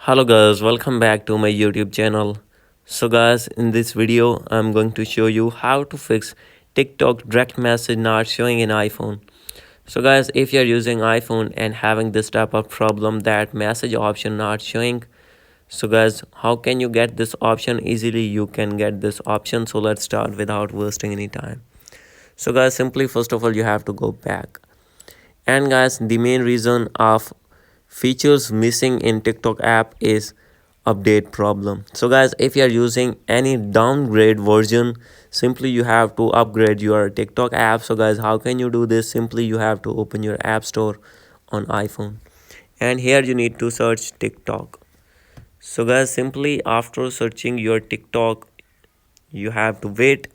Hello guys, welcome back to my YouTube channel. So guys, in this video I'm going to show you how to fix TikTok direct message not showing in iPhone. So guys, if you're using iPhone and having this type of problem that message option not showing, so guys, how can you get this option easily? You can get this option. So let's start without wasting any time. So guys, simply first of all you have to go back. And guys, the main reason of features missing in TikTok app is update problem. So guys, if you are using any downgrade version, simply you have to upgrade your TikTok app. So guys, how can you do this? Simply you have to open your app store on iPhone, and here you need to search TikTok. So guys, simply after searching your TikTok, you have to wait,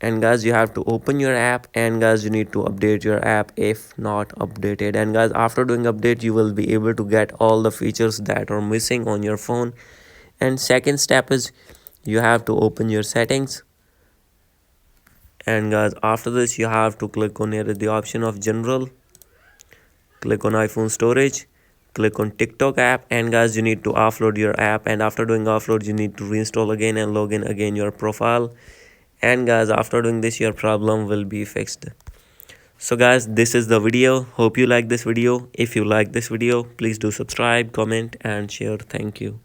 and guys you have to open your app, and guys you need to update your app if not updated. And guys, after doing update, you will be able to get all the features that are missing on your phone. And second step is you have to open your settings, and guys after this you have to click on here the option of general, click on iPhone storage, click on TikTok app, and guys you need to offload your app. And after doing offload, you need to reinstall again and log in again your profile. And guys, after doing this, your problem will be fixed. So guys, this is the video. Hope you like this video. If you like this video, please do subscribe, comment and share. Thank you.